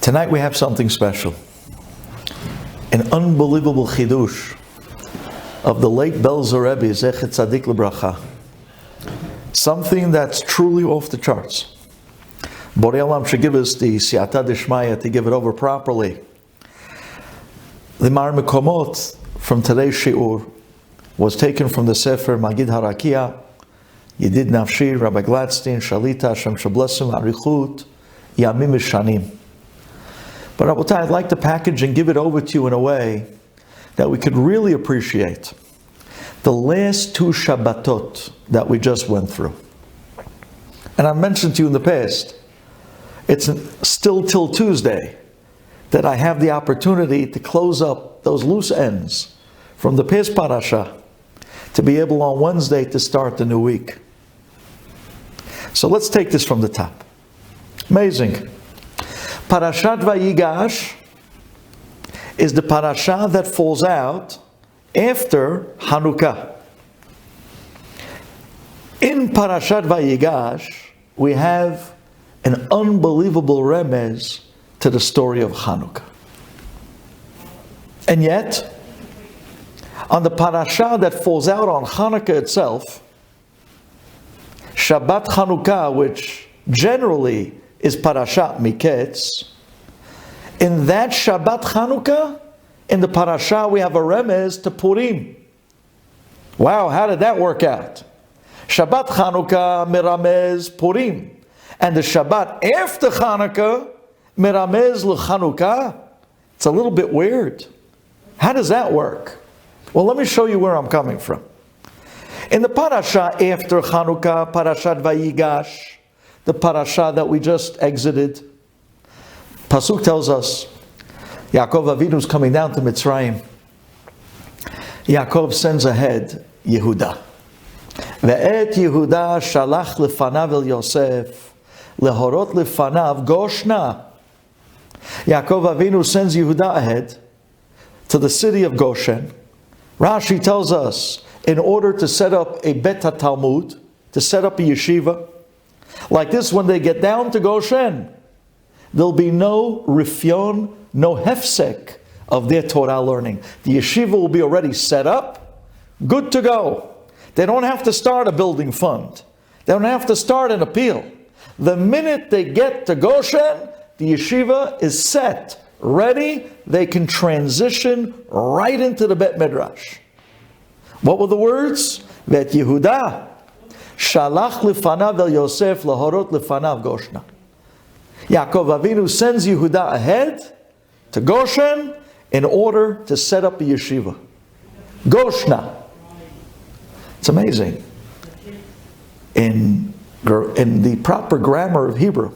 Tonight we have something special. An unbelievable chidush of the late Belzer Rebbe, Hatzadik lebracha. Something that's truly off the charts. Borei Olam should give us the siyata d'shmaya to give it over properly. The Mar Mekomot from today's shiur was taken from the Sefer Magid Harakia, Yedid Nafshi, Rabbi Gladstein, Shalita, Hashem Shablessim, Arichut, Yamim Shanim. But Rabotai, I'd like to package and give it over to you in a way that we could really appreciate the last two Shabbatot that we just went through. And I mentioned to you in the past, it's still till Tuesday that I have the opportunity to close up those loose ends from the past parasha to be able on Wednesday to start the new week. So let's take this from the top. Amazing. Parashat Vayigash is the parasha that falls out after Hanukkah. In Parashat Vayigash, we have an unbelievable remez to the story of Hanukkah. And yet, on the parasha that falls out on Hanukkah itself, Shabbat Hanukkah, which generally is Parashat Miketz, in that Shabbat Hanukkah, in the parasha we have a remez to Purim. Wow, how did that work out? Shabbat Hanukkah miramez Purim, and the Shabbat after Hanukkah miramez l'Chanukkah. It's a little bit weird. How does that work? Well, let me show you where I'm coming from. In the parasha after Hanukkah, Parashat Vayigash, the parasha that we just exited, Pasuk tells us, Yaakov Avinu is coming down to Mitzrayim. Yaakov sends ahead Yehuda. Ve'et Yehuda shalach lefanav el Yosef, lehorot lefanav Goshna. Yaakov Avinu sends Yehuda ahead to the city of Goshen. Rashi tells us, in order to set up a Bet Talmud, to set up a yeshiva, like this, when they get down to Goshen, there'll be no rifyon, no hefsek of their Torah learning. The yeshiva will be already set up, good to go. They don't have to start a building fund. They don't have to start an appeal. The minute they get to Goshen, the yeshiva is set, ready. They can transition right into the Bet Midrash. What were the words? Vet Yehuda shalach lefanav el Yosef lahorot lefanav Goshna. Yaakov Avinu sends Yehuda ahead to Goshen in order to set up a yeshiva. Goshna. It's amazing. In the proper grammar of Hebrew,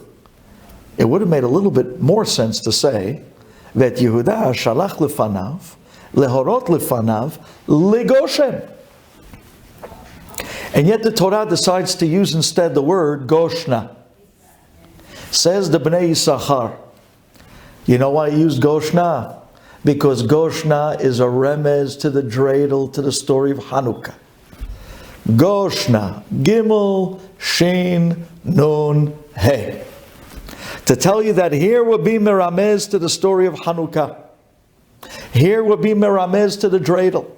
it would have made a little bit more sense to say that Yehuda shalach lefanav lehorot lefanav legoshen. And yet the Torah decides to use instead the word Goshna. Says the Bnei Yisachar. You know why he used Goshna? Because Goshna is a remez to the dreidel, to the story of Hanukkah. Goshna, Gimel, Shin, Nun, He. To tell you that here would be meramez to the story of Hanukkah. Here would be meramez to the dreidel.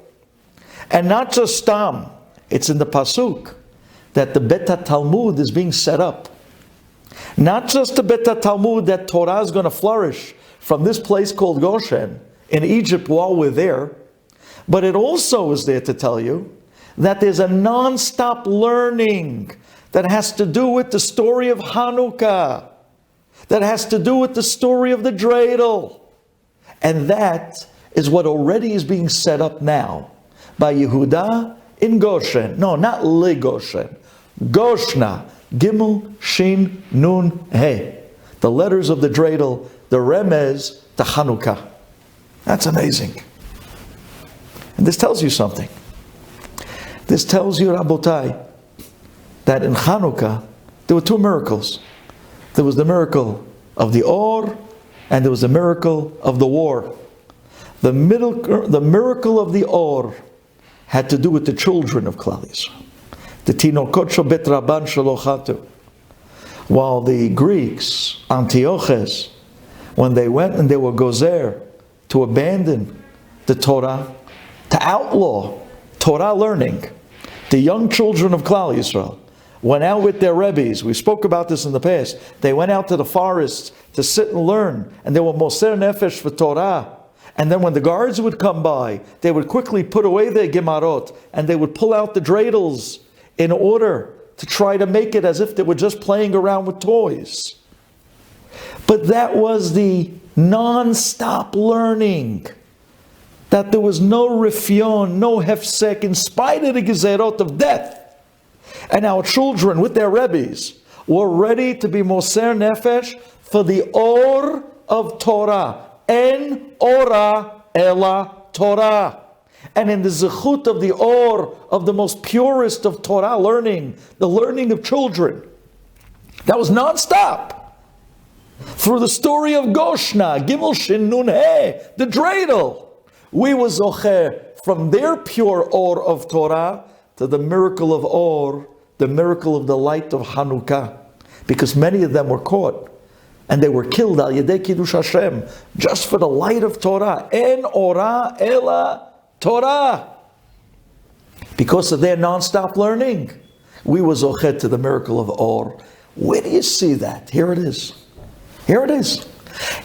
And not just stam. It's in the pasuk that the Bet Talmud is being set up. Not just the Bet Talmud that Torah is going to flourish from this place called Goshen in Egypt while we're there, but it also is there to tell you that there's a non-stop learning that has to do with the story of Hanukkah, that has to do with the story of the dreidel. And that is what already is being set up now by Yehuda in Goshen. No, not Le Goshen. Goshna. Gimel, Shin, Nun, He. The letters of the dreidel, the remez to Hanukkah. That's amazing. And this tells you something. This tells you, Rabotai, that in Hanukkah, there were two miracles. There was the miracle of the Or, and there was the miracle of the war. The miracle of the Or had to do with the children of Klal Yisrael. The Tinokot Shobet Rabban Shalochatu. While the Greeks, Antiochus, when they went and they were gozer to abandon the Torah, to outlaw Torah learning, the young children of Klal Yisrael went out with their rebbes. We spoke about this in the past. They went out to the forests to sit and learn, and they were moser nefesh for Torah. And then when the guards would come by, they would quickly put away their gemarot, and they would pull out the dreidels in order to try to make it as if they were just playing around with toys. But that was the non-stop learning. That there was no rifyon, no hefsek, in spite of the gezerot of death. And our children with their rebbes were ready to be moser nefesh for the or of Torah. En ora ela Torah. And in the zechut of the or, of the most purest of Torah learning, the learning of children, that was non-stop. Through the story of Goshna, Gimel Shin Nun He, the dreidel, we were zocher from their pure or of Torah to the miracle of or, the miracle of the light of Hanukkah. Because many of them were caught and they were killed al yedei kiddush Hashem just for the light of Torah. En ora ela Torah. Because of their non-stop learning, we were zochet to the miracle of or. Where do you see that? Here it is. Here it is.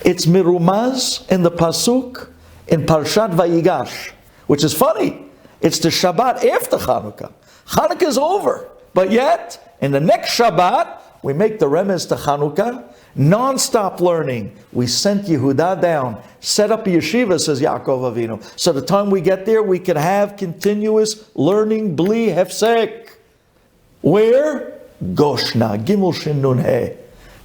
It's mirumaz in the pasuk in Parshat Vayigash, which is funny. It's the Shabbat after Hanukkah. Hanukkah is over, but yet in the next Shabbat we make the remez to Hanukkah. Non-stop learning. We sent Yehuda down, set up a yeshiva, says Yaakov Avinu. So the time we get there, we can have continuous learning, bli hefsek. Where? Goshna, Gimel Shin Nun He.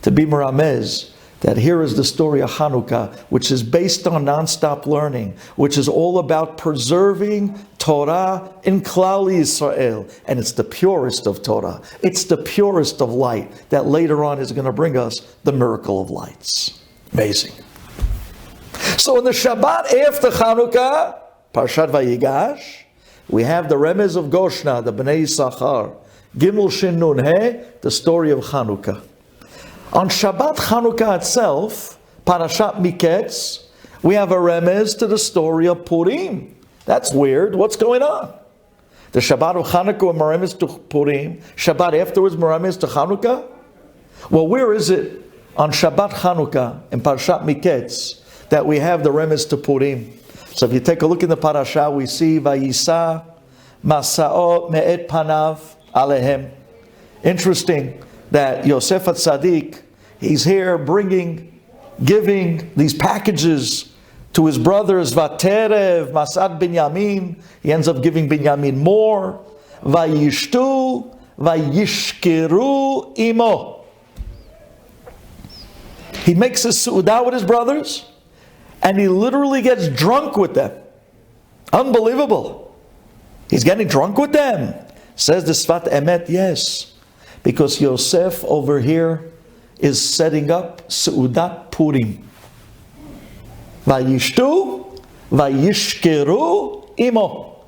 To be meramez, that here is the story of Hanukkah, which is based on non-stop learning, which is all about preserving Torah in Klal Yisrael. And it's the purest of Torah. It's the purest of light that later on is going to bring us the miracle of lights. Amazing. So in the Shabbat after Hanukkah, Parshat Vayigash, we have the remez of Goshna, the Bnei Yisachar, Gimel Shin Nun He, the story of Hanukkah. On Shabbat Hanukkah itself, Parashat Miketz, we have a remez to the story of Purim. That's weird. What's going on? The Shabbat of Hanukkah remez to Purim. Shabbat afterwards remez to Hanukkah. Well, where is it on Shabbat Hanukkah in Parashat Miketz that we have the remez to Purim? So if you take a look in the parasha, we see Vayisa Masa'ot Me'et Panav Alehem. Interesting that Yosef Hatzadik, he's here giving these packages to his brothers, Vaterev, Masad Binyamin. He ends up giving Binyamin more. Vayishtu, Vayishkeru imo. He makes a su'udah with his brothers, and he literally gets drunk with them. Unbelievable. He's getting drunk with them. Says the Sfat Emet, yes. Because Yosef over here is setting up Seudat Purim. Vayishtu, Vayishkeru imo.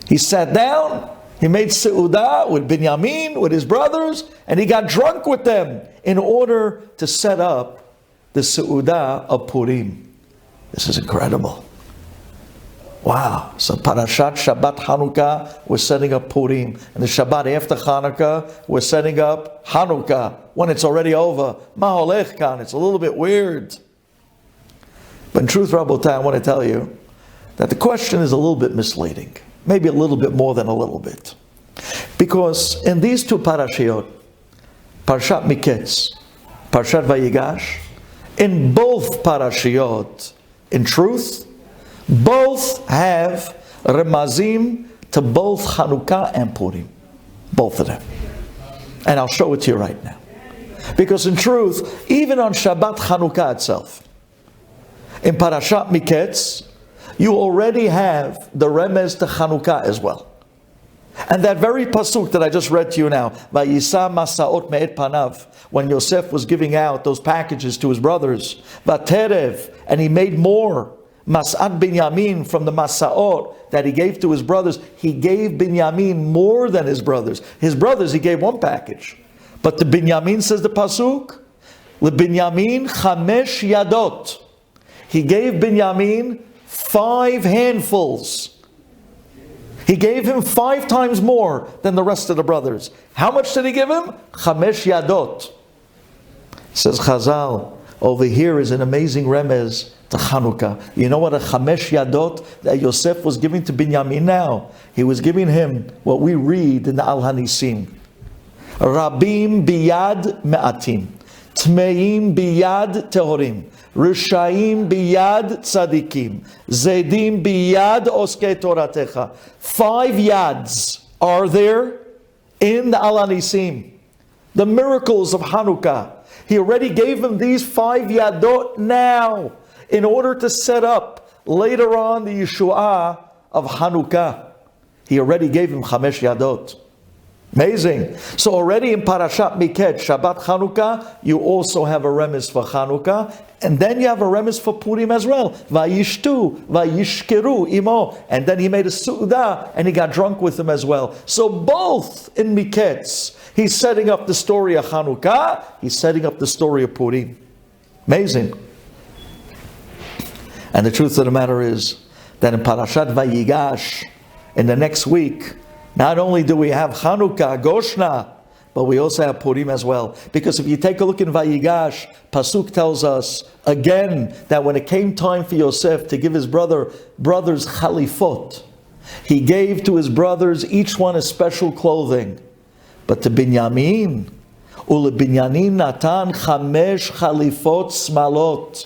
He sat down, he made Seudah with Binyamin, with his brothers, and he got drunk with them in order to set up the Seudah of Purim. This is incredible. Wow. So Parashat Shabbat Hanukkah, we're setting up Purim. And the Shabbat after Hanukkah, we're setting up Hanukkah when it's already over. Maholech kan. It's a little bit weird. But in truth, Rabotai, I want to tell you that the question is a little bit misleading. Maybe a little bit more than a little bit. Because in these two parashiot, Parashat Miketz, Parashat Vayigash, in both parashiot, in truth, both have remazim to both Hanukkah and Purim. Both of them. And I'll show it to you right now. Because in truth, even on Shabbat Hanukkah itself, in Parashat Miketz, you already have the remez to Hanukkah as well. And that very pasuk that I just read to you now, Vayisa Masaot Me'et Panav, when Yosef was giving out those packages to his brothers, Vaterev, and he made more, Mas'ad Binyamin, from the Masaot that he gave to his brothers, he gave Binyamin more than his brothers. His brothers, he gave one package. But the Binyamin, says the pasuk, LeBinyamin chamesh yadot. He gave Binyamin 5 handfuls. He gave him 5 times more than the rest of the brothers. How much did he give him? Chamesh yadot. Says Chazal, over here is an amazing remez to Chanukah. You know what a chamesh yadot that Yosef was giving to Binyamin now? He was giving him what we read in the Al Hanisim. Rabim biyad me'atim. Tmeim biyad tehorim. Rishayim biyad tzadikim. Zedim biyad oskei toratecha. 5 yads are there in the Al Hanisim. The miracles of Hanukkah. He already gave him these 5 yadot now in order to set up later on the Yeshua of Hanukkah. He already gave him 5 yadot. Amazing. So already in Parashat Miketz, Shabbat Chanukah, you also have a remez for Chanukah, and then you have a remez for Purim as well. Vayishtu, vayishkeru imo, and then he made a su'udah, and he got drunk with him as well. So both in Miketz, he's setting up the story of Chanukah, he's setting up the story of Purim. Amazing. And the truth of the matter is that in Parashat Vayigash, in the next week, not only do we have Chanukah, Goshna, but we also have Purim as well. Because if you take a look in Vayigash, Pasuk tells us again that when it came time for Yosef to give his brothers Chalifot, he gave to his brothers each one a special clothing. But to Binyamin, Binyamin natan 5 Chalifot smalot.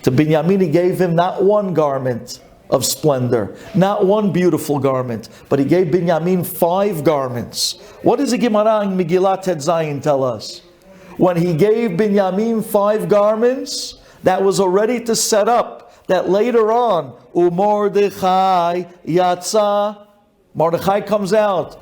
To Binyamin he gave him not 1 garment of splendor, not 1 beautiful garment, but he gave Binyamin 5 garments. What does the Gemara in Megillat Tet Zayin tell us? When he gave Binyamin 5 garments, that was already to set up that later on, Mordechai Yatza, Mordechai comes out,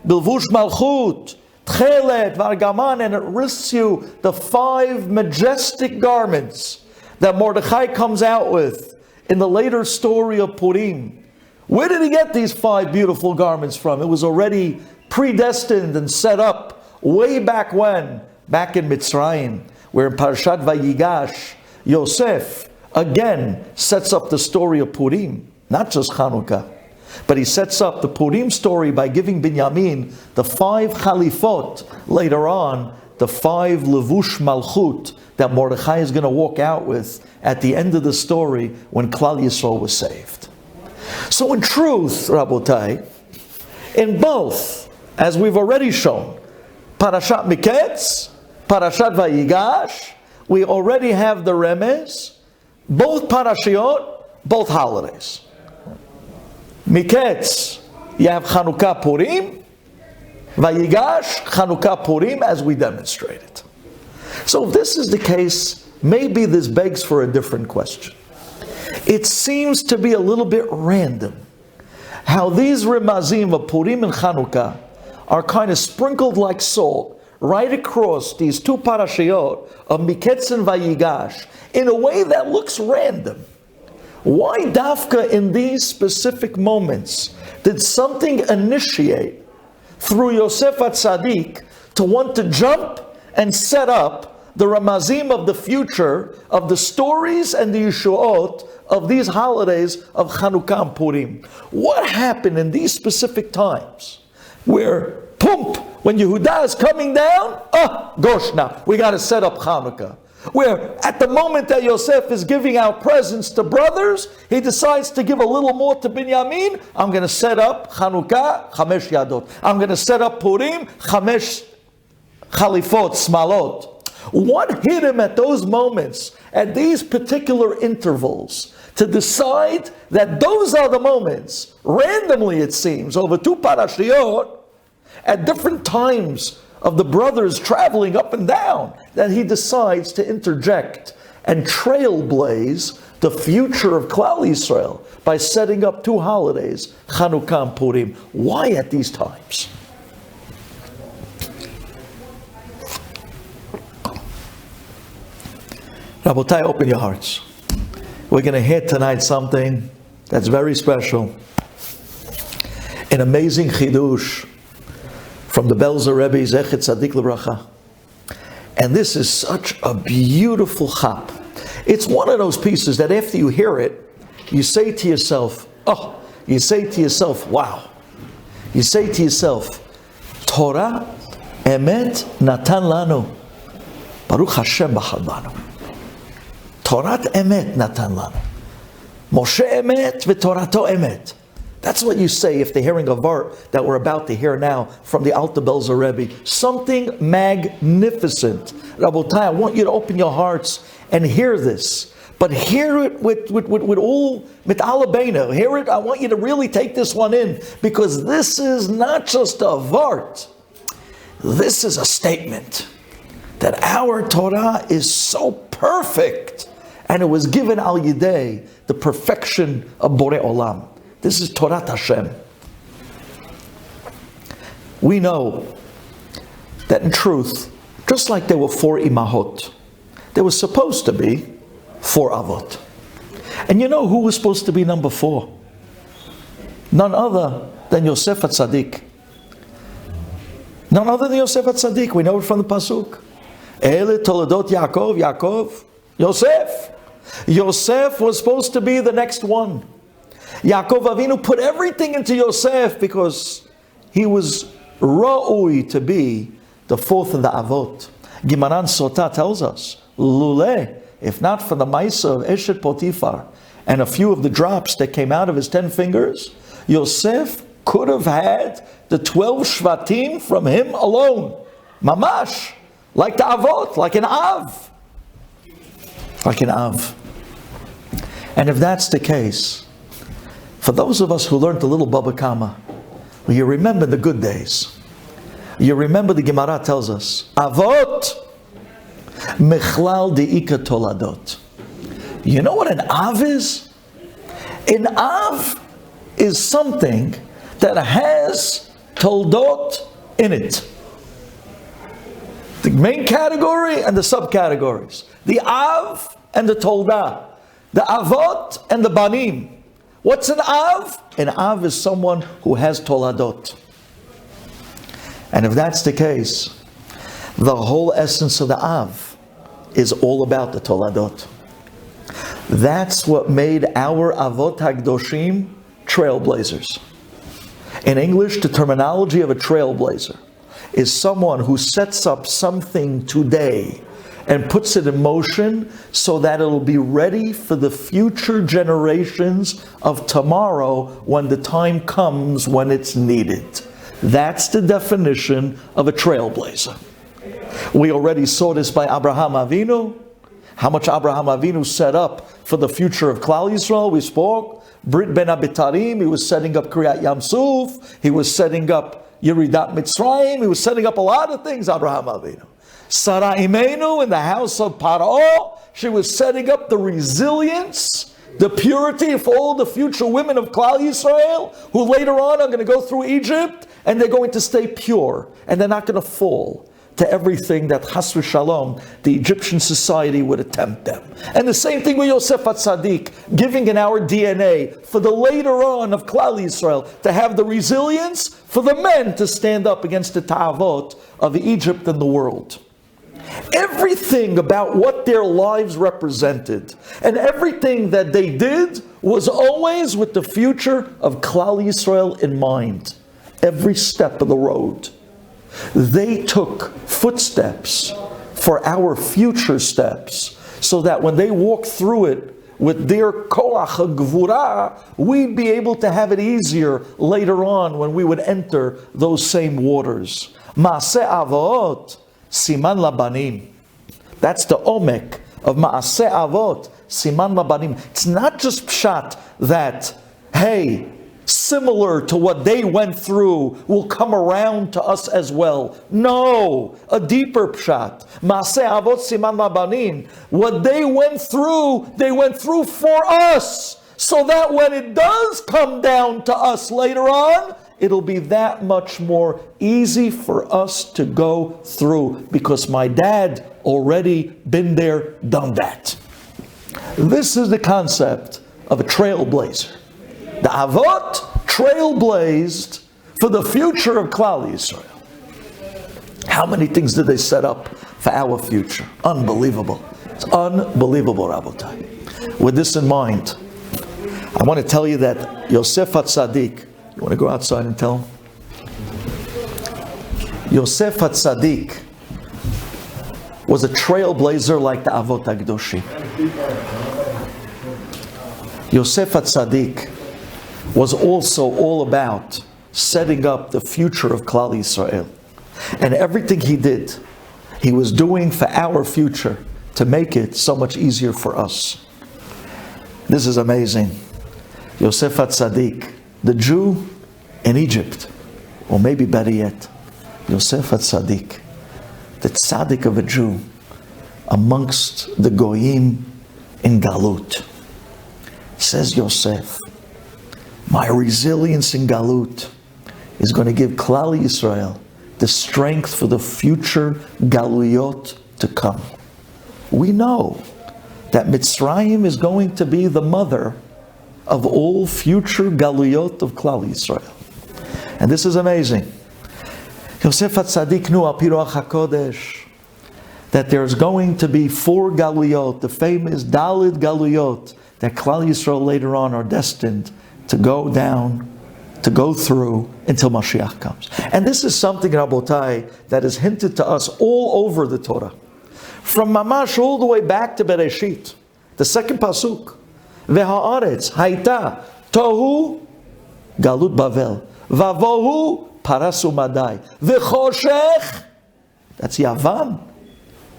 Bilvush Malchut, Tchelet, Vargaman, and it lists you the 5 majestic garments that Mordechai comes out with in the later story of Purim. Where did he get these 5 beautiful garments from? It was already predestined and set up way back when? Back in Mitzrayim, where in Parashat Vayigash, Yosef again sets up the story of Purim, not just Chanukah. But he sets up the Purim story by giving Binyamin the 5 Chalifot, later on, the 5 Levush Malchut that Mordechai is going to walk out with at the end of the story when Klal Yisrael was saved. So in truth, Rabotai, in both, as we've already shown, Parashat Miketz, Parashat Vayigash, we already have the remez, both parashiot, both holidays. Miketz, you have Chanukah Purim, Vayigash, Chanukah Purim, as we demonstrated. So if this is the case, maybe this begs for a different question. It seems to be a little bit random how these remazim of Purim and Chanukah are kind of sprinkled like salt right across these 2 parashiyot of Miketz and Vayigash in a way that looks random. Why dafka in these specific moments did something initiate through Yosef Hatzadik to want to jump and set up the ramazim of the future, of the stories and the Yeshuot of these holidays of Chanukah and Purim? What happened in these specific times where, pump, when Yehuda is coming down, Goshna, we got to set up Chanukah. Where at the moment that Yosef is giving out presents to brothers, he decides to give a little more to Binyamin. I'm going to set up Chanukah, 5 Yadot. I'm going to set up Purim, 5 Chalifot, Smalot. What hit him at those moments, at these particular intervals, to decide that those are the moments, randomly it seems, over 2 parashiyot, at different times of the brothers traveling up and down, that he decides to interject and trailblaze the future of Klal Yisrael by setting up 2 holidays, Chanukah and Purim. Why at these times? Rabotai, open your hearts. We're going to hear tonight something that's very special. An amazing chidush from the Belzer Rebbe, Zechet Tzadik L'Bracha. And this is such a beautiful chap. It's one of those pieces that after you hear it, you say to yourself, wow. You say to yourself, Torah emet natan lanu. Baruch Hashem b'chad banu. Torat emet natan lanu. Moshe emet v'torato emet. That's what you say if they're hearing a vart that we're about to hear now from the Trailblazers Rebbe. Something magnificent. Rabotai, I want you to open your hearts and hear this. But hear it with all mit'alabeinu. Hear it. I want you to really take this one in, because this is not just a vart. This is a statement that our Torah is so perfect, and it was given al yidei, the perfection of Borei Olam. This is Torah Hashem. We know that in truth, just like there were 4 imahot, there was supposed to be 4 avot. And you know who was supposed to be number 4? None other than Yosef Hatzadik. None other than Yosef Hatzadik. We know it from the pasuk. Ele toledot Yaakov, Yosef. Yosef was supposed to be the next one. Yaakov Avinu put everything into Yosef because he was ra'ui to be the 4th of the avot. Gimaran Sota tells us, Luleh, if not for the Maisa of Eshet Potifar and a few of the drops that came out of his 10 fingers, Yosef could have had the 12 Shvatim from him alone. Mamash, like the Avot, like an Av. Like an Av. And if that's the case, for those of us who learned a little Baba Kama, well, you remember the good days. You remember the Gemara tells us, Avot, Mechlal de'ika toladot. You know what an Av is? An Av is something that has toldot in it. The main category and the subcategories. The Av and the Toldah. The Avot and the Banim. What's an Av? An Av is someone who has Toladot. And if that's the case, the whole essence of the Av is all about the Toladot. That's what made our Avot HaKdoshim trailblazers. In English, the terminology of a trailblazer is someone who sets up something today and puts it in motion so that it'll be ready for the future generations of tomorrow when the time comes when it's needed. That's the definition of a trailblazer. We already saw this by Abraham Avinu. How much Abraham Avinu set up for the future of Klal Yisrael. We spoke. Brit Ben Abitarim, he was setting up Kriyat Yam Suf. He was setting up Yeridat Mitzrayim. He was setting up a lot of things, Abraham Avinu. Sarah Imenu in the house of Paro, she was setting up the resilience, the purity for all the future women of Klal Yisrael, who later on are going to go through Egypt, and they're going to stay pure, and they're not going to fall to everything that Chas v'Shalom, the Egyptian society would attempt them. And the same thing with Yosef Hatzadik, giving in our DNA for the later on of Klal Yisrael to have the resilience for the men to stand up against the ta'avot of Egypt and the world. Everything about what their lives represented and everything that they did was always with the future of Klal Yisrael in mind. Every step of the road. They took footsteps for our future steps so that when they walk through it with their koach gvura, we'd be able to have it easier later on when we would enter those same waters. Maaseh avot siman labanim. That's the omek of Maaseh Avot, Siman Labanim. It's not just pshat that, hey, similar to what they went through will come around to us as well. No, a deeper pshat. Maaseh Avot, Siman Labanim. What they went through for us. So that when it does come down to us later on, it'll be that much more easy for us to go through because my dad already been there, done that. This is the concept of a trailblazer. The Avot trailblazed for the future of Klal Yisrael. How many things did they set up for our future. Unbelievable. It's unbelievable, Rabotai. With this in mind, I want to tell you that Yosef Hatzadik, you want to go outside and tell him? Yosef Hatzadik was a trailblazer like the Avot HaKadoshim. Yosef Hatzadik was also all about setting up the future of Klal Yisrael. And everything he did, he was doing for our future to make it so much easier for us. This is amazing. Yosef Hatzadik, the Jew in Egypt, or maybe better yet, Yosef Hatzadik, the tzaddik of a Jew amongst the Goyim in Galut. Says Yosef, my resilience in Galut is going to give Klal Yisrael the strength for the future Galuyot to come. We know that Mitzrayim is going to be the mother of all future Galuyot of Klal Yisrael. And this is amazing. Yosef HaTzadik knew al pi Ruach HaKodesh that there's going to be 4 Galuyot, the famous Daled Galuyot, that Klal Yisrael later on are destined to go down, to go through until Mashiach comes. And this is something, Rabotai, that is hinted to us all over the Torah. From Mamash all the way back to Bereshit, the second pasuk. V'ha'aretz haita tohu galut Bavel, vavohu parasu madai, v'choshech. That's Yavan.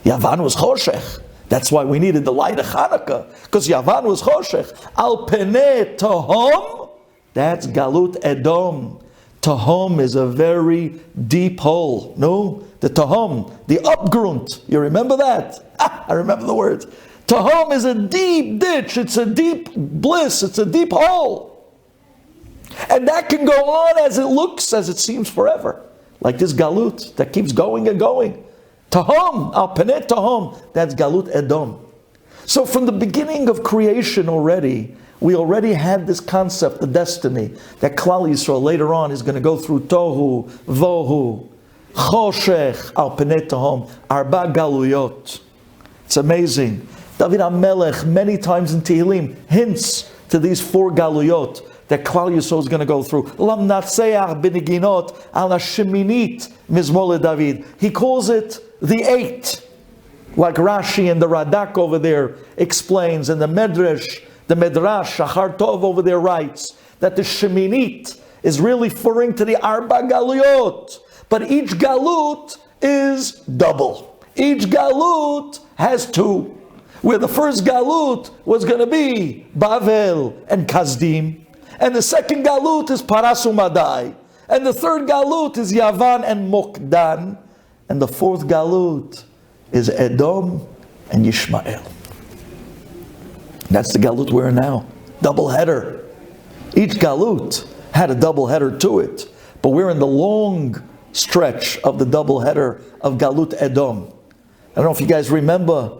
Yavan was choshech. That's why we needed the light of Hanukkah, because Yavan was choshech. Al penei tohom. That's Galut Edom. Tohom is a very deep hole. No, the Tohom, the upgrunt. You remember that? I remember the word. Tohom is a deep ditch. It's a deep bliss. It's a deep hole. And that can go on as it looks, as it seems forever. Like this Galut that keeps going and going. Tohom, al penei Tohom. That's Galut Edom. So from the beginning of creation already, we already had this concept, the destiny, that Klal Yisrael later on is going to go through Tohu, Vohu, Choshech, Al Penei Tohom, Arba Galuyot. It's amazing. David HaMelech, many times in Tehillim, hints to these 4 Galuyot that Klal Yisrael is going to go through. Lam Natseach B'Niginot Al Hasheminit Mizmor David. He calls it the 8. Like Rashi and the Radak over there explains, and the Medrash, Shachar Tov over there writes, that the Sheminit is really referring to the Arba Galuyot. But each Galut is double. Each Galut has 2. Where the first Galut was going to be Bavel and Kazdim. And the second Galut is Parasu Madai. And the third Galut is Yavan and Mokdan. And the fourth Galut is Edom and Yishmael. That's the Galut we're in now. Double header. Each Galut had a double header to it. But we're in the long stretch of the double header of Galut Edom. I don't know if you guys remember,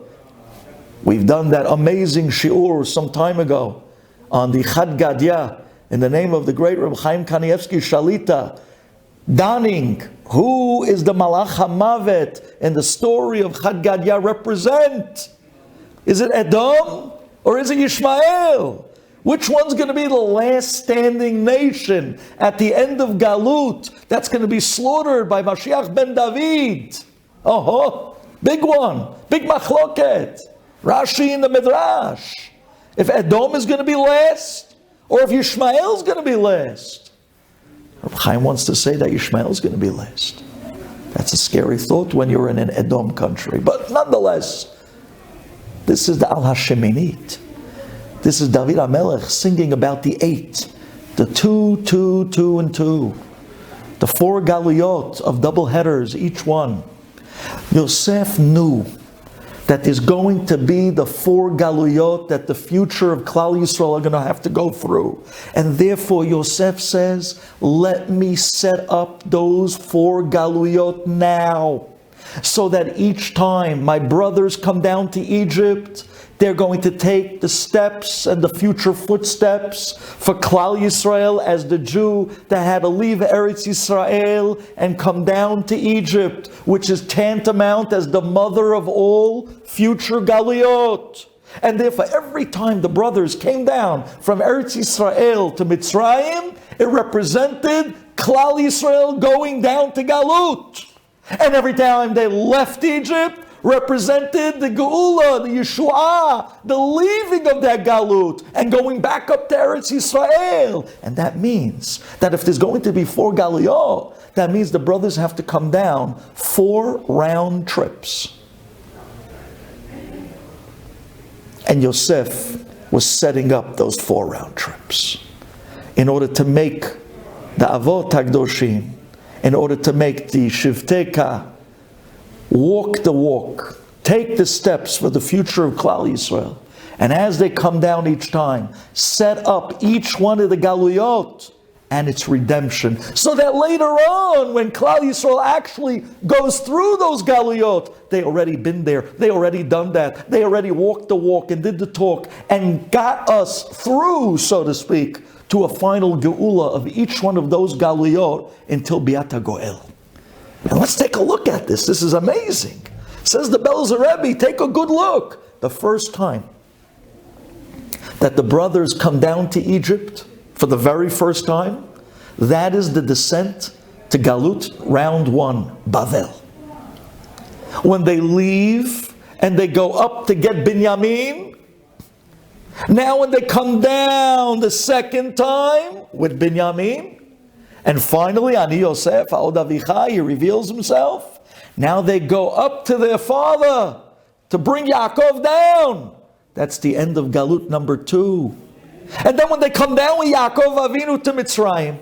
we've done that amazing shiur some time ago on the Chad Gadya in the name of the great Reb Chaim Kanievsky Shalita, donning who is the Malach HaMavet in the story of Chad Gadya represent. Is it Edom or is it Yishmael? Which one's going to be the last standing nation at the end of Galut that's going to be slaughtered by Mashiach ben David? Oh, big one, big machloket. Rashi in the Midrash. If Edom is going to be last, or if Yishmael is going to be last. Reb Chaim wants to say that Yishmael is going to be last. That's a scary thought when you're in an Edom country. But nonetheless, this is the Al Hasheminit. This is David HaMelech singing about the 8. The 2, 2, 2, and 2. The 4 Galuyot of double headers, each one. Yosef knew that there's going to be the 4 Galuyot that the future of Klal Yisrael are going to have to go through. And therefore Yosef says, let me set up those 4 Galuyot now. So that each time my brothers come down to Egypt, They're going to take the steps and the future footsteps for Klal Yisrael as the Jew that had to leave Eretz Yisrael and come down to Egypt, which is tantamount as the mother of all future Galiot. And therefore, every time the brothers came down from Eretz Yisrael to Mitzrayim, it represented Klal Yisrael going down to Galut. And every time they left Egypt, represented the Geula, the Yeshua, the leaving of that Galut and going back up to Eretz Yisrael. And that means that if there's going to be 4 Galuyot, that means the brothers have to come down 4 round trips. And Yosef was setting up those 4 round trips in order to make the Avot HaKdoshim, in order to make the Shivteka walk the walk, take the steps for the future of Klal Yisrael. And as they come down each time, set up each one of the Galuyot and its redemption. So that later on, when Klal Yisrael actually goes through those Galuyot, they already been there, they already done that, they already walked the walk and did the talk and got us through, so to speak, to a final Geula of each one of those Galuyot until Biat HaGoel. And let's take a look at this. This is amazing. Says the Belzer Rebbe, take a good look. The first time that the brothers come down to Egypt, for the very first time, that is the descent to Galut, round 1, Bavel. When they leave and they go up to get Binyamin, now when they come down the second time with Binyamin, and finally, Ani Yosef, Ha'od Avichai, he reveals himself. Now they go up to their father to bring Yaakov down. That's the end of Galut number 2. And then when they come down with Yaakov Avinu to Mitzrayim,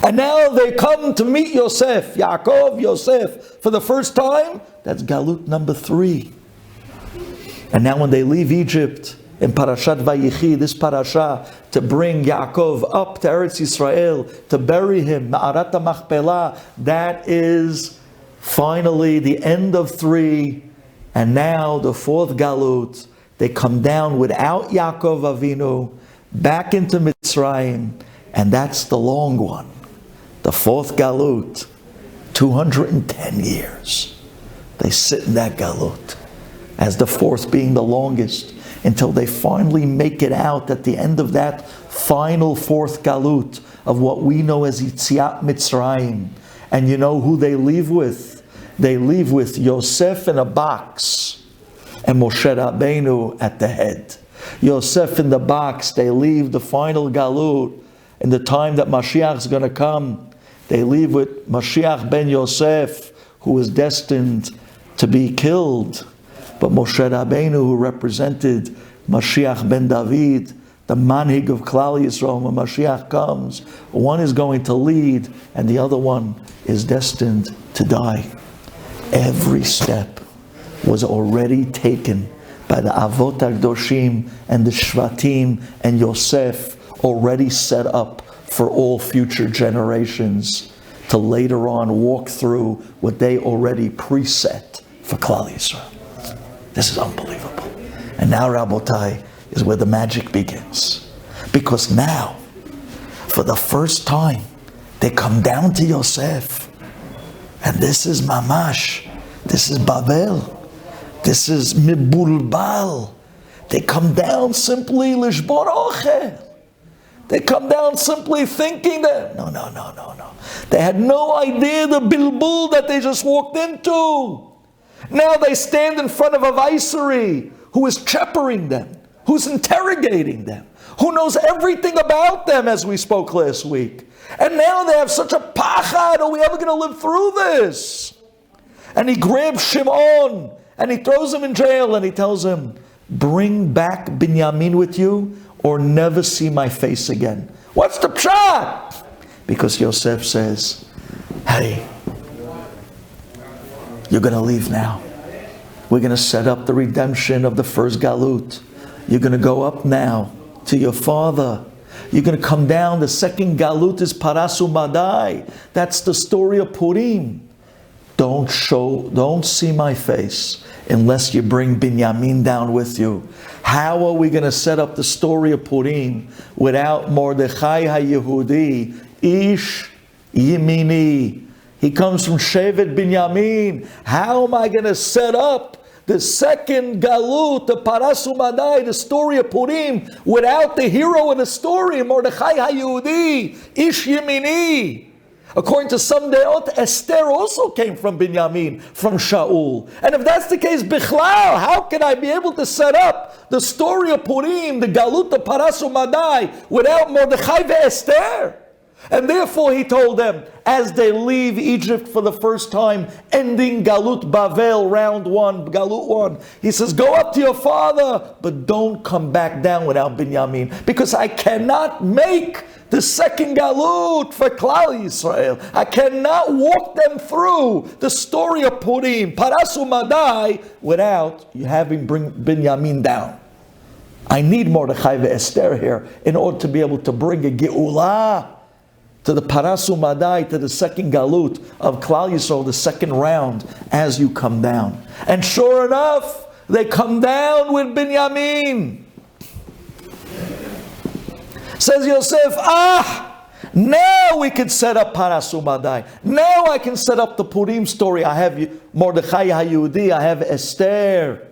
and now they come to meet Yosef, Yaakov, Yosef, for the first time, that's Galut number 3. And now when they leave Egypt, in Parashat Vayichi, this parasha, to bring Yaakov up to Eretz Yisrael, to bury him, Ma'arat HaMachpelah, that is finally the end of 3, and now the 4th Galut, they come down without Yaakov Avinu, back into Mitzrayim, and that's the long one, the 4th Galut, 210 years. They sit in that Galut, as the 4th being the longest, until they finally make it out at the end of that final 4th Galut of what we know as Yitziat Mitzrayim. And you know who they leave with? They leave with Yosef in a box and Moshe Rabbeinu at the head. Yosef in the box, they leave the final Galut in the time that Mashiach is going to come. They leave with Mashiach ben Yosef, who is destined to be killed. But Moshe Rabbeinu, who represented Mashiach ben David, the manhig of Klal Yisrael, when Mashiach comes, one is going to lead and the other one is destined to die. Every step was already taken by the Avot HaKdoshim and the Shvatim and Yosef, already set up for all future generations to later on walk through what they already preset for Klal Yisrael. This is unbelievable. And now, Rabotai, is where the magic begins. Because now, for the first time, they come down to Yosef. And this is Mamash. This is Babel. This is Mibulbal. They come down simply Lishbor Ocher. They come down simply thinking that, no. They had no idea the bilbul that they just walked into. Now they stand in front of a viceroy who is cheppering them, who's interrogating them, who knows everything about them, as we spoke last week. And now they have such a pachad, are we ever going to live through this? And he grabs Shimon and he throws him in jail and he tells him, bring back Binyamin with you or never see my face again. What's the pshat? Because Yosef says, hey, you're going to leave now. We're going to set up the redemption of the first Galut. You're going to go up now to your father. You're going to come down. The second Galut is Parasu Madai. That's the story of Purim. don't see my face unless you bring Binyamin down with you. How are we going to set up the story of Purim without Mordechai HaYehudi, Ish Yemini? He comes from Shevet Binyamin. How am I going to set up the second Galut, the Paras Umadai, the story of Purim, without the hero of the story, Mordechai HaYehudi, Ish Yemini? According to some deot, Esther also came from Binyamin, from Shaul. And if that's the case, Bichlal, how can I be able to set up the story of Purim, the Galut, the Paras Umadai, without Mordechai and Esther? And therefore he told them, as they leave Egypt for the first time, ending Galut Bavel, round 1, Galut 1, he says, go up to your father, but don't come back down without Binyamin, because I cannot make the second Galut for Klal Yisrael. I cannot walk them through the story of Purim, Paras Umadai, without having bring Binyamin down. I need Mordechai and Esther here in order to be able to bring a Geulah to the Paras Umadai, to the second Galut of Klal Yisrael, the second round, as you come down. And sure enough, they come down with Binyamin. Says Yosef, now we can set up Paras Umadai. Now I can set up the Purim story. I have Mordechai HaYehudi, I have Esther.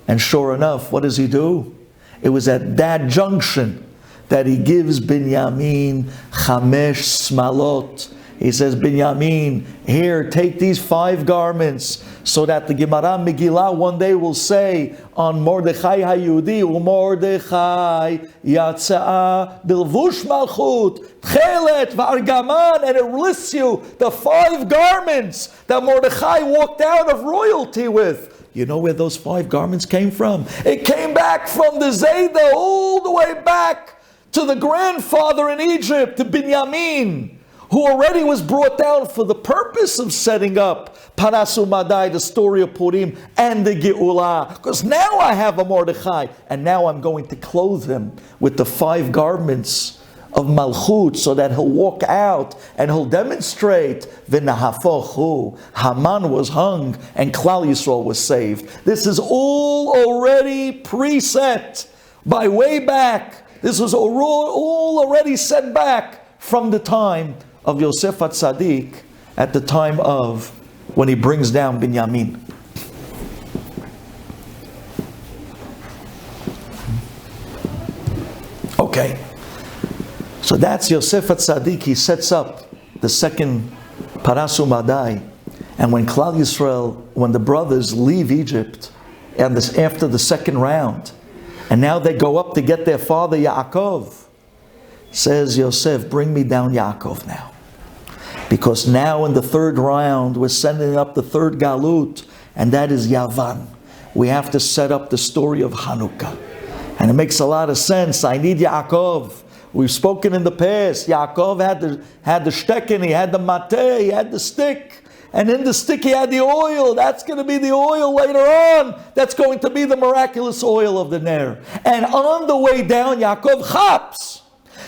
And sure enough, what does he do? It was at that junction that he gives Binyamin Chamesh Smalot. He says, Binyamin, here, take these 5 garments, so that the Gemara Megillah one day will say on Mordechai HaYehudi, Mordechai Yatza'a Bilvush Malchut, Tchelet V'Argaman, and it lists you the 5 garments that Mordechai walked out of royalty with. You know where those 5 garments came from? It came back from the Zayda all the way back to the grandfather in Egypt, to Binyamin, who already was brought down for the purpose of setting up Paras Umadai, the story of Purim, and the Geulah. Because now I have a Mordechai, and now I'm going to clothe him with the 5 garments of Malchut, so that he'll walk out and he'll demonstrate V'nahafochu. Haman was hung and Klal Yisrael was saved. This is all already preset by way back. This was all already set back from the time of Yosef Hatzadik, at the time of when he brings down Binyamin. Okay, so that's Yosef Hatzadik. He sets up the second Paras Umadai, and when Klal Yisrael, when the brothers leave Egypt, and this after the second round, and now they go up to get their father Yaakov, says Yosef, bring me down Yaakov now. Because now in the third round, we're sending up the third Galut, and that is Yavan. We have to set up the story of Hanukkah. And it makes a lot of sense. I need Yaakov. We've spoken in the past. Yaakov had the stecken, he had the mateh, he had the stick. And in the stick he had the oil. That's going to be the oil later on. That's going to be the miraculous oil of the Ner. And on the way down, Yaakov chaps.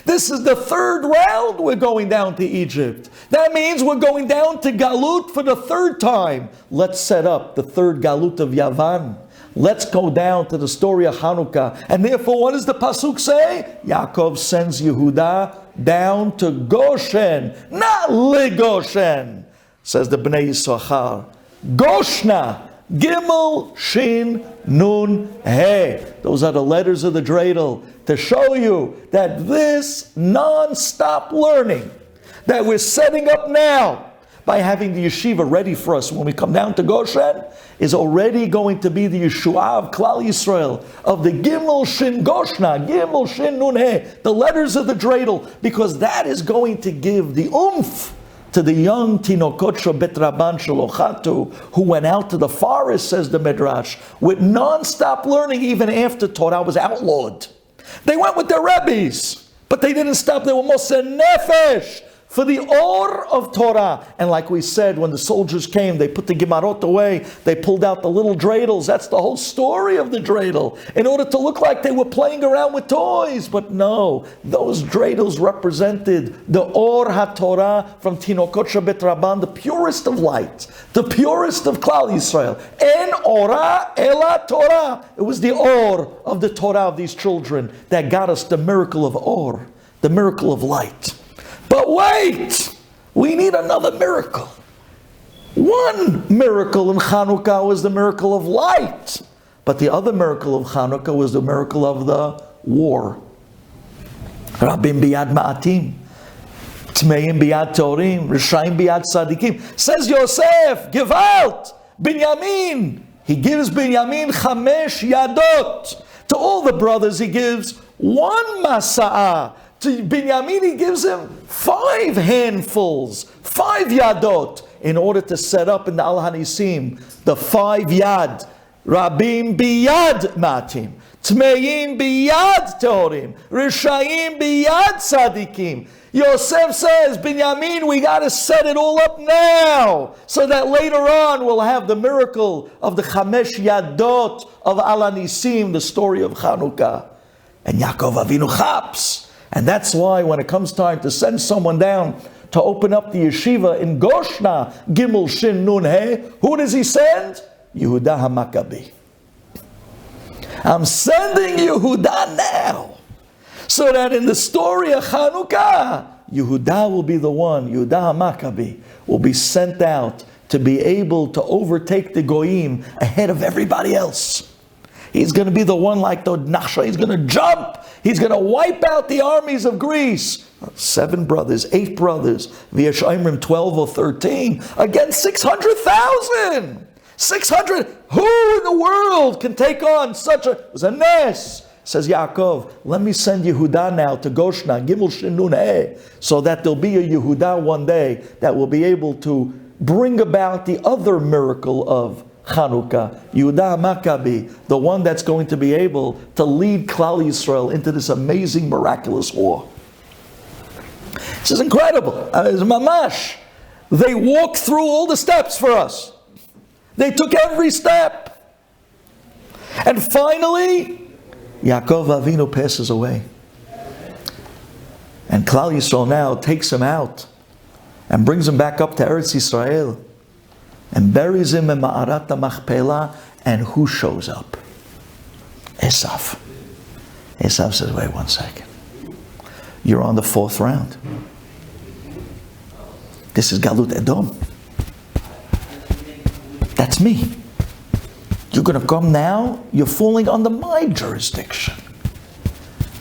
This is the third round we're going down to Egypt. That means we're going down to Galut for the third time. Let's set up the third Galut of Yavan. Let's go down to the story of Hanukkah. And therefore, what does the Pasuk say? Yaakov sends Yehuda down to Goshen, not Legoshen, says the Bnei Yisachar. Goshna, Gimel, Shin, Nun, He. Those are the letters of the dreidel to show you that this non-stop learning that we're setting up now by having the yeshiva ready for us when we come down to Goshen is already going to be the Yeshua of Klal Yisrael, of the Gimel Shin Goshna, Gimel Shin Nun He, the letters of the dreidel, because that is going to give the oomph to the young Tinokot Shobet Rabban Shalochatu, who went out to the forest, says the Midrash, with non-stop learning even after Torah was outlawed. They went with their Rebbes, but they didn't stop. They were Moshe Nefesh for the or of Torah. And like we said, when the soldiers came, they put the gemarot away, they pulled out the little dreidels. That's the whole story of the dreidel, in order to look like they were playing around with toys. But no, those dreidels represented the or HaTorah from Tinokot Shabbat Rabban, the purest of light, the purest of Klal Yisrael. En ora ela Torah. It was the or of the Torah of these children that got us the miracle of or, the miracle of light. But wait, we need another miracle. One miracle in Chanukah was the miracle of light, but the other miracle of Chanukah was the miracle of the war. Rabim biyad ma'atim, tmeim biyad torim, rishayim biyad tzadikim. Says Yosef, give out Binyamin. He gives Binyamin chamesh yadot. To all the brothers he gives one masa'ah. To Binyamin he gives him 5 handfuls, 5 yadot, in order to set up in the Al Hanisim the 5 yad. Rabim biyad matim, tmeim biyad teorim, rishayim biyad tzadikim. Yosef says, Binyamin, we got to set it all up now, so that later on we'll have the miracle of the Chamesh Yadot of Al Hanisim, the story of Chanukah. And Yaakov Avinu chaps. And that's why when it comes time to send someone down to open up the yeshiva in Goshna, Gimel Shin Nun He, who does he send? Yehuda HaMaccabi. I'm sending Yehuda now, so that in the story of Chanukah, Yehuda will be the one, Yehuda HaMaccabi, will be sent out to be able to overtake the Goyim ahead of everybody else. He's going to be the one like the Nachshon. He's going to jump. He's going to wipe out the armies of Greece. 7 brothers, 8 brothers, V'yashayimrim 12 or 13, against 600,000. 600. Who in the world can take on such a... It was a ness. Says Yaakov, let me send Yehuda now to Goshna, Gimel Shin Nun He, so that there'll be a Yehuda one day that will be able to bring about the other miracle of Chanukah, Yehuda HaMaccabi, the one that's going to be able to lead Klal Yisrael into this amazing, miraculous war. This is incredible. It's mamash. They walked through all the steps for us. They took every step. And finally, Yaakov Avinu passes away. And Klal Yisrael now takes him out and brings him back up to Eretz Yisrael, and buries him in Ma'arat HaMachpelah, and who shows up? Esav. Esav says, wait 1 second. You're on the 4th round. This is Galut Edom. That's me. You're going to come now? You're falling under my jurisdiction.